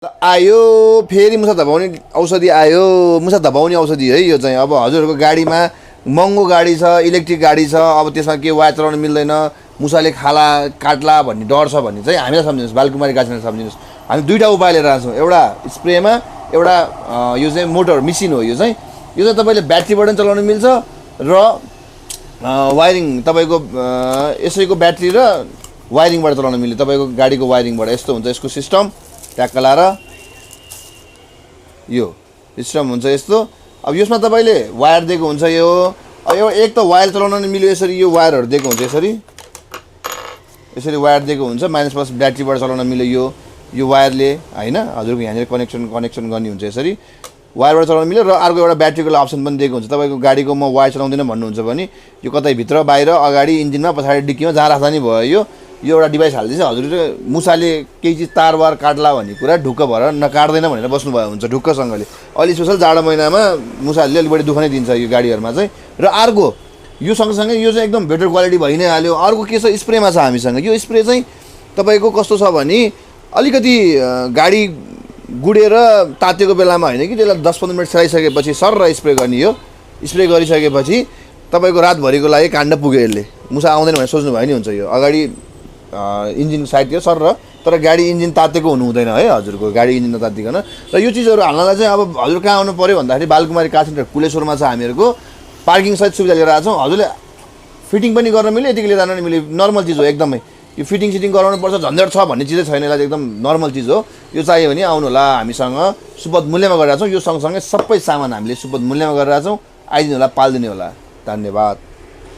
आयो फेरि मुसा धपाउने औषधि आयो। मुसा धपाउने औषधि है यो चाहिँ। अब हजुरहरूको गाडीमा महँगो गाडी छ, इलेक्ट्रिक गाडी छ, अब त्यसमा के वायर चलाउन मिल्दैन, मुसाले खाला काट्ला भन्ने डर छ भने चाहिँ हामीलाई सम्झिनुहोस्, बालकुमारी गाछलाई सम्झिनुहोस्। हामी दुईवटा उपाय लिएर आएको छौँ। एउटा स्प्रेमा, एउटा यो चाहिँ मोटर मिसिन हो। यो चाहिँ तपाईँले ब्याट्रीबाट पनि चलाउन मिल्छ र वायरिङ तपाईँको यसैको ब्याट्री र वायरिङबाट चलाउन मिल्छ। तपाईँको गाडीको वायरिङबाट यस्तो हुन्छ यसको सिस्टम, ट्याक्क लाएर यो सिस्टम हुन्छ यस्तो। अब यसमा तपाईँले वायर दिएको हुन्छ। यो एक त वायर चलाउन मिल्यो यसरी, यो वायरहरू दिएको हुन्छ यसरी वायर दिएको हुन्छ। माइनस प्लस ब्याट्रीबाट चलाउन मिल्यो यो वायरले होइन। हजुरको यहाँनिर कनेक्सन गर्ने हुन्छ यसरी, वायरबाट चलाउन मिल्यो। र अर्को एउटा ब्याट्रीको अप्सन पनि दिएको हुन्छ। तपाईँको गाडीको म वायर चलाउँदिनँ भन्नुहुन्छ भने यो कतै भित्र बाहिर अगाडि इन्जिनमा पछाडि डिक्कीमा जहाँ राख्दा नि भयो। यो एउटा डिभाइस हालिदिन्छ। हजुरले मुसाले केही चिज तारवार काट्ला भन्ने कुरा ढुक्क भएर नकाट्दैन भनेर बस्नुभयो हुन्छ ढुक्कसँगले। अहिले स्पेसल जाडो महिनामा मुसाले अलिक बढी दुःख नै दिन्छ यो गाडीहरूमा चाहिँ। र अर्को यो सँगसँगै यो चाहिँ एकदम बेटर क्वालिटी भइ नै हाल्यो। अर्को के छ, स्प्रेमा छ हामीसँग। यो स्प्रे चाहिँ तपाईँको कस्तो छ भने अलिकति गाडी गुडेर तातेको बेलामा होइन कि त्यसलाई 10-15 मिनट चलाइसकेपछि सर स्प्रे गर्ने। यो स्प्रे गरिसकेपछि तपाईँको रातभरिको लागि काण्ड पुग्यो यसले। मुसा आउँदैन भनेर सोच्नु भयो नि हुन्छ। यो अगाडि इन्जिन साइडतिर सर तर गाडी इन्जिन तातेको हुनु हुँदैन है हजुरको, गाडी इन्जिन नतातिकन। र यो चिजहरू हाल्नलाई चाहिँ अब हजुर कहाँ आउनु पऱ्यो भन्दाखेरि बालकुमारी कार सेन्टर कुलेश्वरमा छ हामीहरूको। पार्किङ सहित सुविधा लिएर आएको छौँ। हजुरले फिटिङ पनि गर्न मिल्यो, यतिकै लिएर जान नि मिल्यो। नर्मल चिज हो एकदमै। यो फिटिङ गराउनु पर्छ झन्झट छ भन्ने चिजै छैन। यसलाई एकदम नर्मल चिज हो। यो चाहियो भने आउनु होला, हामीसँग सुपथ मूल्यमा गरिरहेको छौँ। यो सँगसँगै सबै सामान हामीले सुपथ मूल्यमा गरिरहेको छौँ। आइदिनु होला, पालिदिनु होला। धन्यवाद।